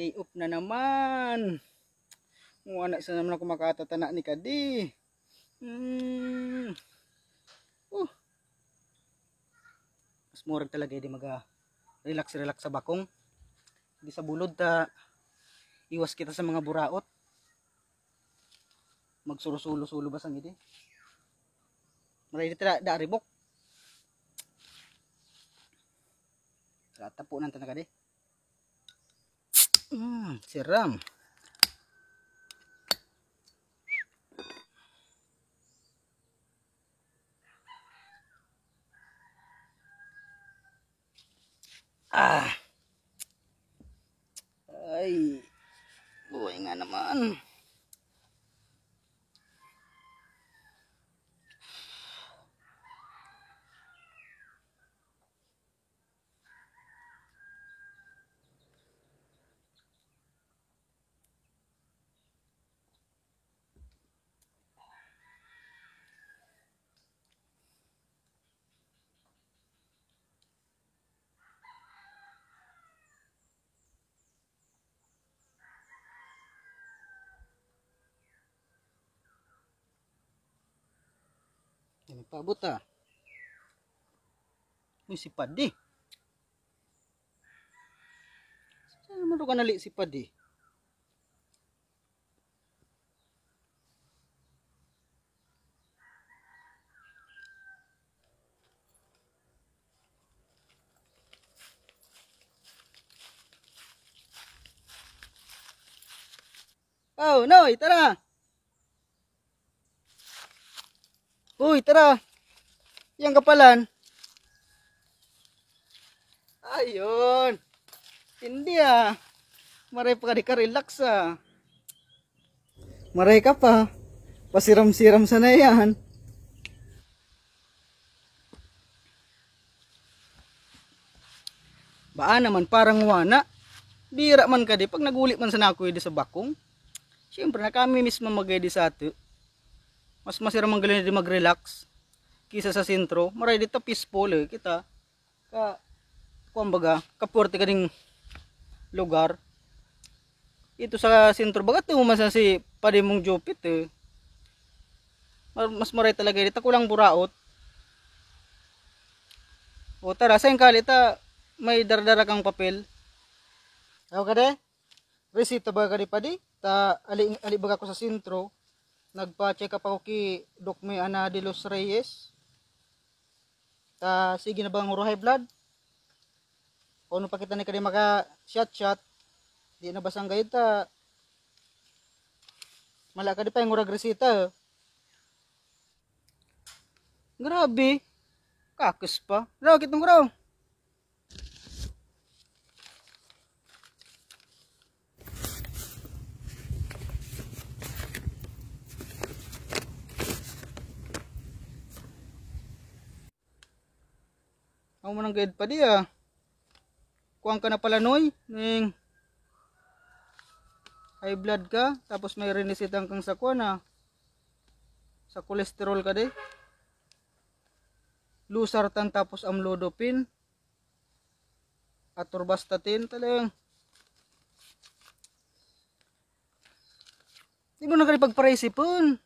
Day off na naman. Wala sa naman ako makatatana ni Kadi. Mas murag talaga di maga relax sa bakong. Di sa bulod ta iwas kita sa mga buraot. Magsulo-sulo ba sang idi. Maray dito da ribok. Tatapo nang tanagadi. Siram. Ay. Buhay nga naman. Yan paabot Uy, si Padi. Saan naman ito kanali si Padi? Oh, Noy, tara! Uy, tara! Yang kapalan. Ayun. Hindi Maray pa ka relax Maray ka pa. Pasiram-siram sana yan. Baan naman parang wana. Bira man ka di. Pag nagulit man sana ako sa bakong. Siyempre na kami mismo magay sa ato. Mas masiram ang galing di mag-relax. Kisa sa sentro. Maray dito peaceful kita. Kumbaga, kaporte ka ding lugar. Ito sa sentro baga tumasan si Padimong Jupit Mas maray talaga dito kulang buraot. O tara, sa kalita may dardara kang papel. Ako ka de? Resita ba ka di Padi? Ali baga ko sa sentro. Nagpa-check up ako ki Doc May Ana de los Reyes. Sige na bang high blood? O ano pa kita ni kadi maka shot. Di na basang gayud mala ka di pa yung urag resita. Grabe. Kakos pa. Raw kitong raw. Ako man ang gayud pa di Kuwang ka na pala Noy. Ning high blood ka. Tapos may rinisitang kang sa kuwan sa kolesterol ka di. Losartan tapos amlodipine. Atorvastatin talagang. Di mo na ka pagparisipon.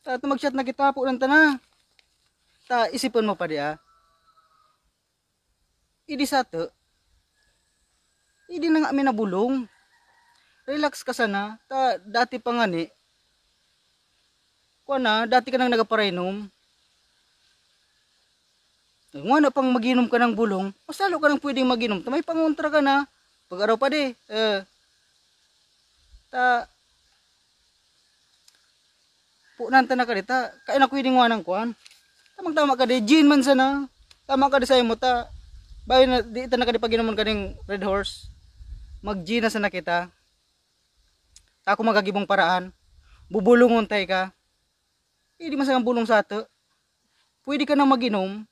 Mag-chat na kita po lang na. Isipon mo pa di Idi sa to. Idi na nga kami nabulong. Relax ka sana. Dati pa nga ni. Dati ka nang nagaparainom. Nga na pang maginom ka ng bulong. Mas lalo ka nang pwedeng maginom. May pangontra ka na. Pag-araw pa di. Punanta na ka di. Kaya na pwedeng nga ng kuhan. Tamang-tama ka di. Gin man sana. Tama ka di sa'yo mo bayo na di ita na ka di paginomon ka ng Red Horse. Mag-gin na sana kita. Ako magagibong paraan. Bubulungon tayo ka. Hindi masayang bulong sa ato. Pwede ka na maginom.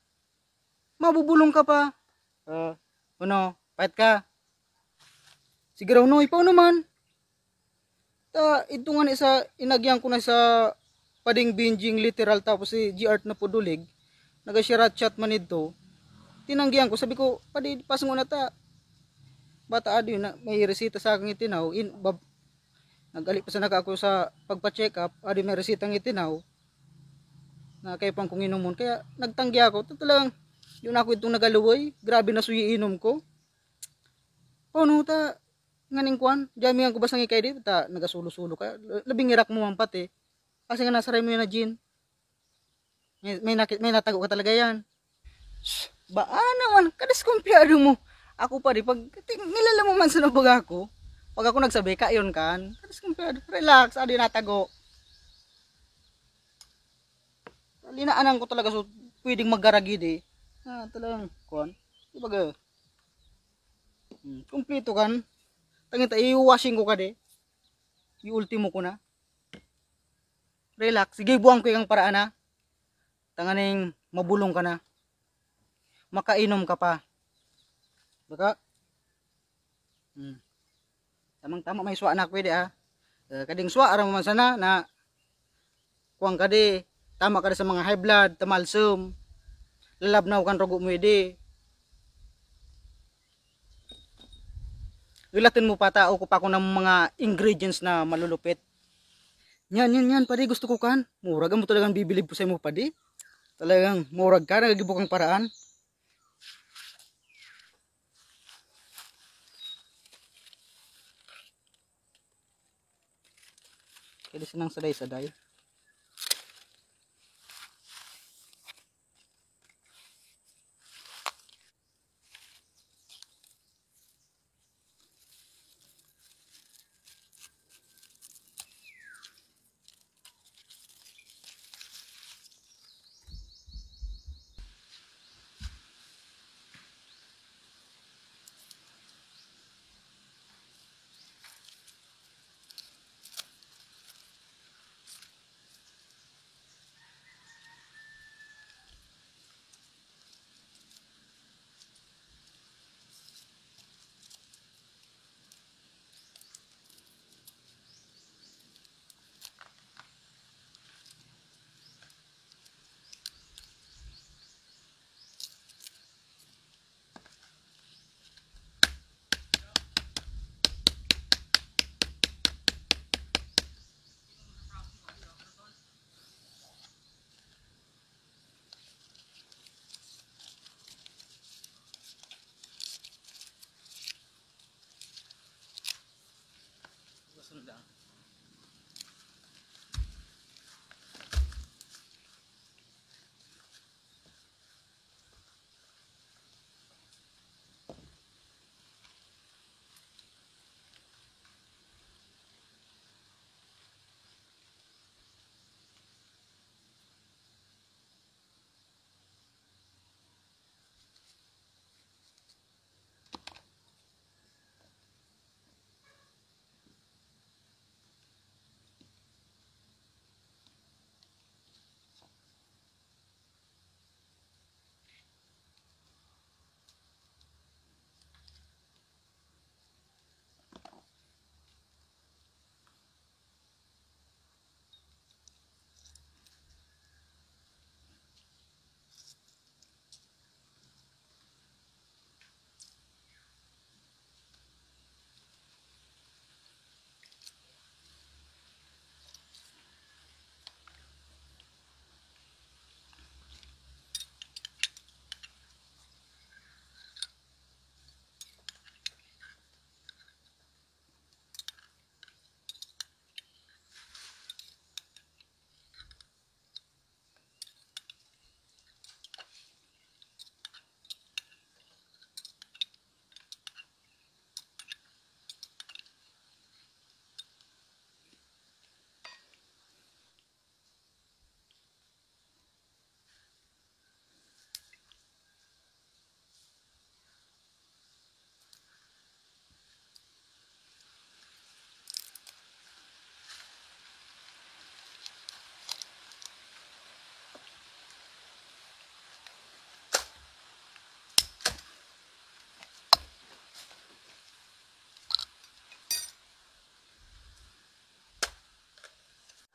Mabubulong ka pa. Pahit ka. Sige raw Noy, paano man? Ito nga isa inagyang ko na sa Pading binging literal tapos si G-Art na pudulig. Nagasyarat chat man ito. tinanggihan ko, sabi ko, padi pasong una ta, bata adi na may resita sa aking itinaw, nagali pa sa naka ako sa pagpa-check up, adi may resitang itinaw, na kay pang kung inumon, kaya nagtanggi ako, ito talagang, yun ako itong nagaluway, grabe na suyi inom ko, no ta, nganing kuan, jamingan ko basta ngikay di, ta, nagasulo-sulo ka, labing irak mo man pati, kasi nga nasaray mo yun na gin, may natago ka talaga yan. Ba naman, kadiskumpiyado mo. Ako pa rin, pag nilala mo man sa nabag ako, pag ako nagsabi, kayon kan, kadiskumpiyado, relax, adi natago. Linaanan ko talaga, so pwedeng maggaragid eh. Talagang, kuhan, diba kumpleto kan, tangita, i-washing ko ka de, i-ultimo ko na. Relax, sige buwang ko yung paraan na, tanganing mabulong ka na. Makainom ka pa. Baka tamang-tama may suwa na pwede kading suwa ara mo man sana na kuang kadi tama kada sa mga high blood, tamalsum. Lalabnaw kan rugo mo edi. Ilatin mo pa tao ko pa ko ng mga ingredients na malulupit. Yan, padi gusto ko kan. Murag mo talagang bibilib po sa mo padi. Talagang murag ka, nagagibukang paraan. Kaya sinang saday-saday.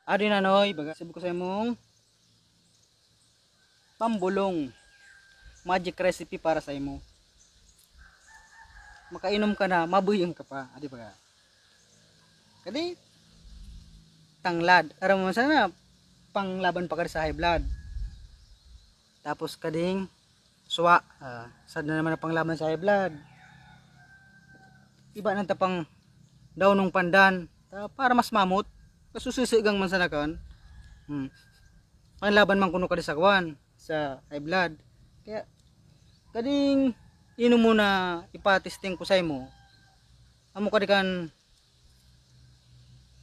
Adi nanoy, baga sabi ko sa imong pambulong. magic recipe para sa imo. Makainom ka na, mabuyong ka pa, di ba? Kadi tanglad, aram mo sana panglaban pa ka sa high blood. Tapos kading suwa, sad na naman ang panglaban sa high blood. Iba nang tapang daw nung pandan, para mas mamot, kasusisigang man sa nakan. Panlaban man kuno ka sa kwan, sa high blood. Kaya kading inom mo na ipatesting ko sa imo, amo kadikan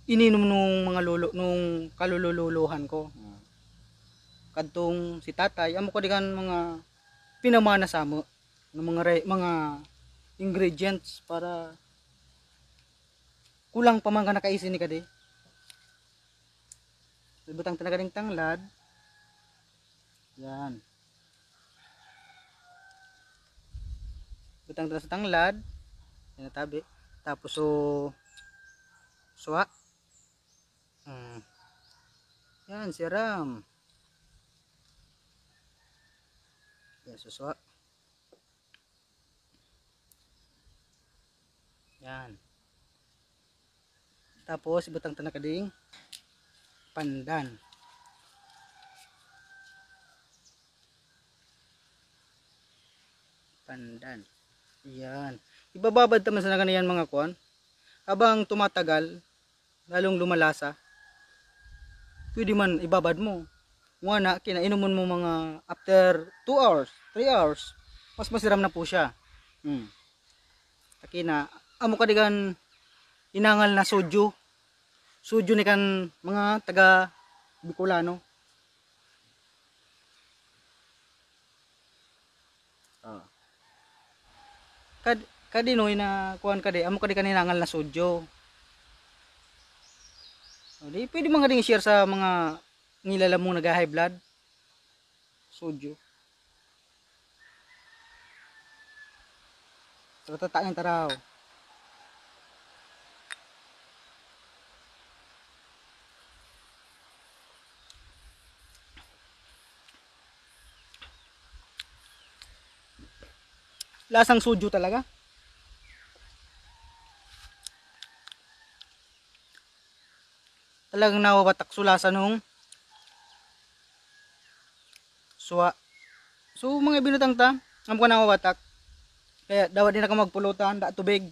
ininom nung mga lolo nung kalululuhan ko. Kadtong si tatay amo kadikan mga pinamana sa amo ng mga ingredients para kulang pa man ka nakaisin ni kadi. Butang tanagaling tanglad. Yan. Butang sa tanglad. Yan tabi. Tapos suwa. Yan siram. Yan suswa. Yan. Tapos ibutang tanakading pandan. Pandan. Yan. Ibababad naman sa kaniyan mga kuan. Habang tumatagal, lalong lumalasa. Pwede man ibabad mo. Nga na, kinainuman mo mga after 2 hours, 3 hours, mas masiram na po siya. Takina, amo kadigan inangal na soju. Soju ni kan mga taga Bicolano. Kadinoy na kuan kadi, amo kadi kaninangal na soju. Di pwede mga ding share sa mga ngilala mong nag-high blood. Soju. So tata ng taraw. Lasang soju talaga. Talagang nawawatak sulasa nung suwa. So mga binutang ta, amo ka nawawatak. Kaya dapat din na ka magpulutan, da tubig.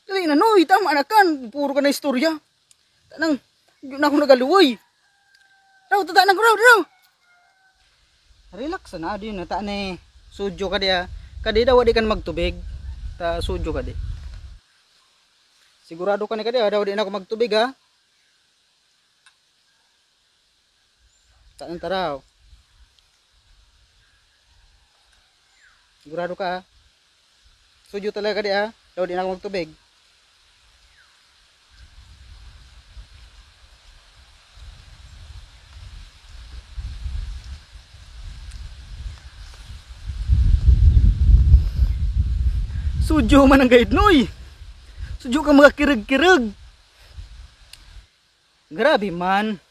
Dili na noy, tama na kan, puro ka na istorya. Tanang, hindi na ako nagaluoy. Raw, tata na ko raw. Relax na, di na, ta na sujo ka diya. Kadi daw, di kan magtubig. Ta sujo ka di. Sigurado ka ni kadi, daw di na ako magtubig ha. Taan taraw. Sigurado ka ha. Sujo talaga kadi ha, daw di na ako magtubig. Sujo man ang guide noy. Sujo ka mga kirag-kirag. Grabe man.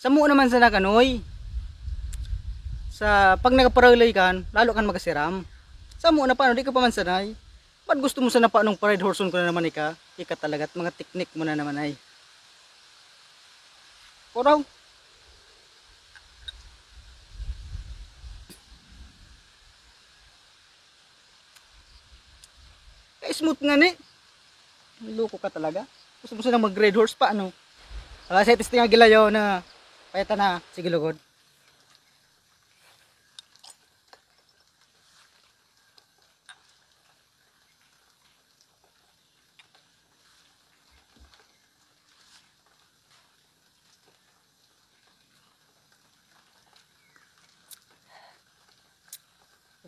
Samo naman sa nakanoy. Sa pag nagaparalay kan, lalo kan magasiram. Samo na paano di ka pa man sanay. Ba't gusto mo sana pa nung parade horse ko na naman ika? Ika talaga at mga teknik mo na naman ay. Koraw. Smooth nga ni. Loko ka talaga. Gusto mo silang mag-red horse pa ano. Sa testing nga gilayo na payata na. Sige lugod.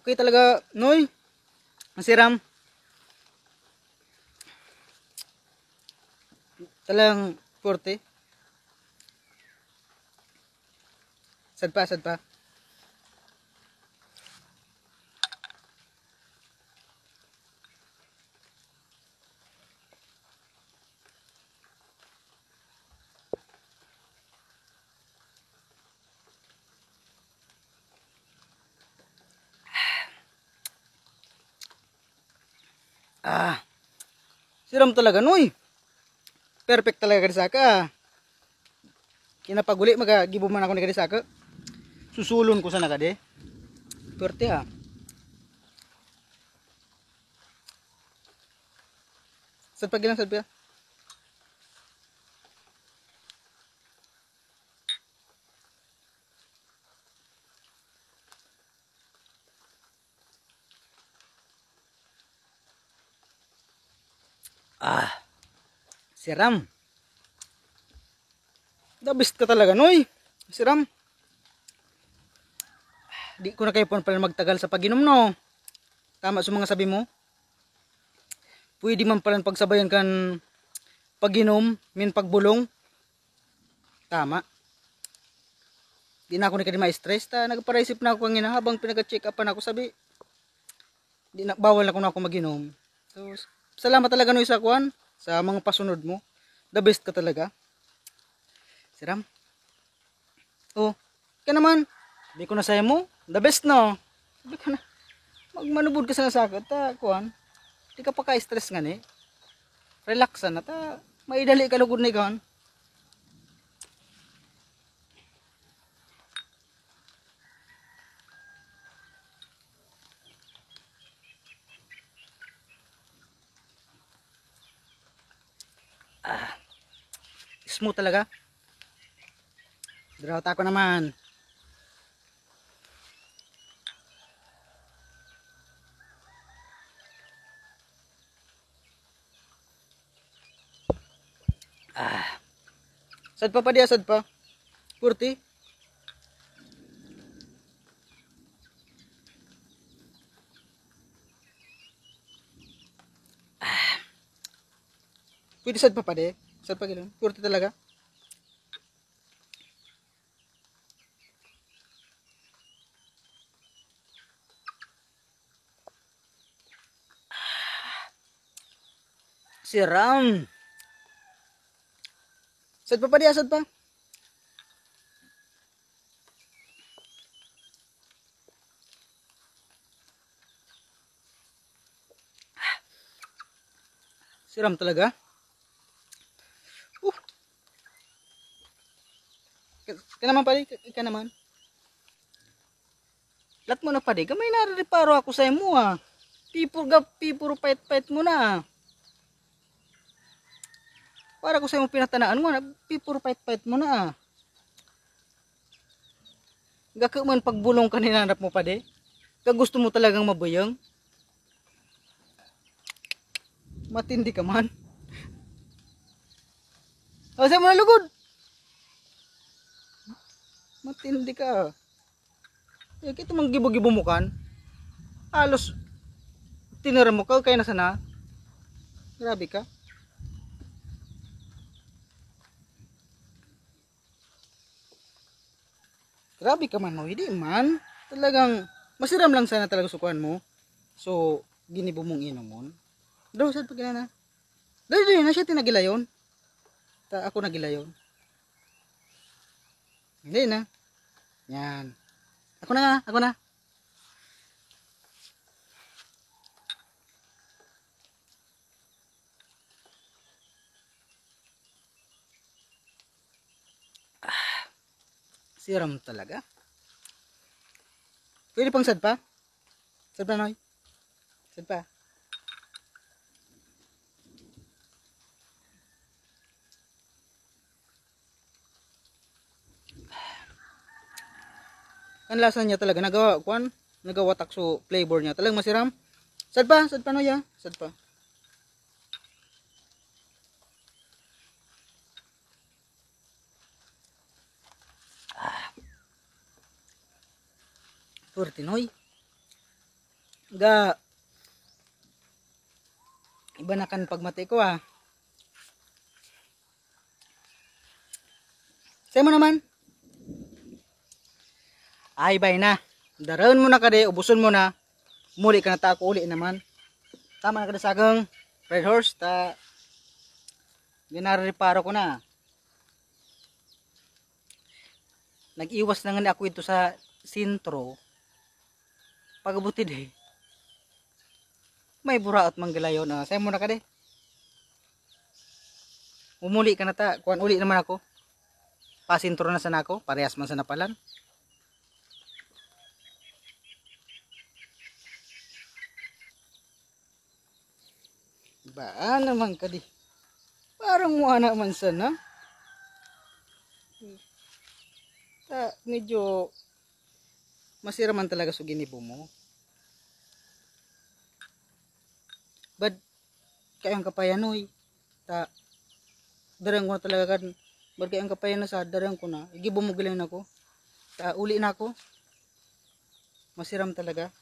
Okay talaga, Noy. Masiram. Talang 40. Sad pa. Ah, siram talaga noy. Perfect talaga kadi saka. Kinapaguli magagibo man ako ni kadi saka. Susulon ko sana kadi. Perte ah. Sad pagilang sad pa. Ah, siram. The best ka talaga noy. Siram. Di ko na kayo pala magtagal sa pag-inom no. Tama sa mga sabi mo. Pwede man pala pagsabayan kan pag-inom, min pagbulong. Tama. Di na ako ni kadi ma-stress ta nagpareisip na ako ngina habang pinag-check up na ako sabi. Di na bawal na ko na ako mag-inom. So, salamat talaga no sa kuan sa mga pasunod mo. The best ka talaga. Siram. Oh, ka naman. Di ko na saya mo. The best no. Sabi ka na. Magmanubod ka sa nasakot ta kuan. Di ka pa ka-stress nga ni. Relax na ta. Maidali ka lugod ni kuan. Ah, smooth talaga. Drawt ako naman. Ah. Sad pa dia sad pa. Purti. Ah. Pwede sad pa de. Sad pa gilon. Purti talaga. Siram. Sad pa dia sad pa. Siram talaga. Ka naman pare, ka naman. Lat mo na pare, gamay na reparo ako sa imo ah. Pipuro pait mo na. Para ko sa imo pinatanaan mo na, pipuro pait mo na ah. Gaka man pagbulong ka ninanap mo pare. Ka gusto mo talagang mabuyang. Matindi ka man. O sa mo na lugod. Matindi ka. Eh, kito mang gibo-gibo mo kan. Halos tinira mo ka kaya na sana. Grabe ka. Grabe ka man, no? Hindi man. Talagang masiram lang sana talaga sukuan mo. So, ginibo mong inomon. Daw, sad pag na. Dali, na siya tinagilayon. Ta ako nagilayon. Hindi na. Yan. Ako na. Siram talaga. Pwede pang sad pa? Sad pa, Noy? Sad pa? Ang lasa niya talaga. Nagawa takso flavor niya. Talagang masiram. Sad pa, Noy ah. Sad pa. Purti, Noy. Ga iba na kan pagmati ko ah. Sa'yo mo naman. Ay bay na. Daron mo na kade, ubuson mo na. Muli ka na ta ako uli naman. Tama na kada sagang Red Horse ta ginareparo ko na. Nag-iwas na nga ako ito sa sintro. Pagabutid eh. may buraot manggalayon. Say mo na ka de. Umuli ka na ta. Kuan uli naman ako. Pasintro na sana ako. Parehas man sa napalan. Ba naman ka di. Parang mukha naman sana. Medyo masira man talaga sa ginibo mo. Bad kayang kapayanoy. Darang ko na talaga kan. Bad kayang kapayano sa darang ko na. Igibo mo galing ako. Uli na ako. Masiram talaga.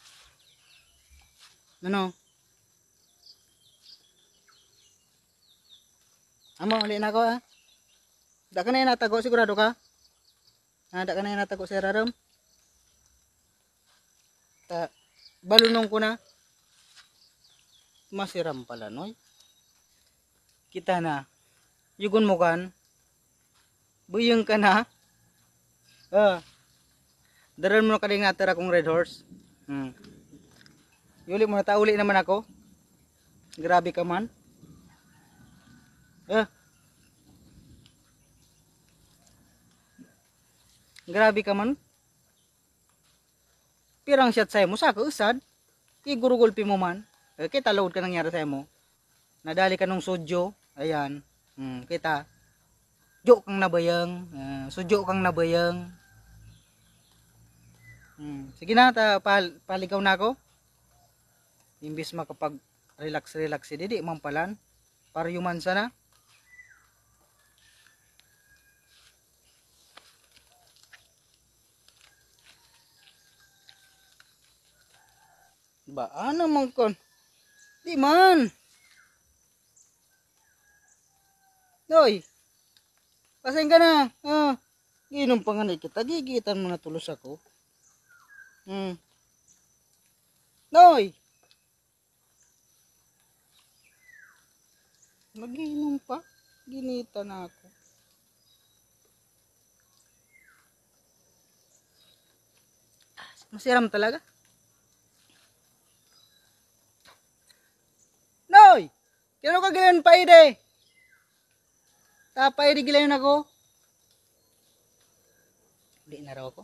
Ano? Amo, uli na ako ha. Da ka na yung natago, sigurado ka? Da ka na yung natago sa raram? Balunong ko na. Masiram pala, noy. Kita na. Yugon mo kan. Buyong ka na. Daran mo na kading natira kong red horse. Yuli mo na, uli naman ako. Grabe ka man. Grabe ka man. Pirang shot sa'yo mo, saka usad. Igurugulpi mo man. Kita load ka nangyari sa'yo mo. Nadali ka nung sudyo. Ayan. Kita. Jo kang nabayang. Sudyo kang nabayang. Sige na, paligaw na ako. Imbis makapag relax, di mampalan. Para yuman sana. Ba, ano man kon? Di man. Noy. Paseng ka na. Ginom pa nga na kita. Gigitan mo na tulos ako. Noy. Maginom pa. Ginita na ako. Masiram talaga. Noy. Kano ka gilan pa ide? Tapay di gilan ako. Di na raw ako.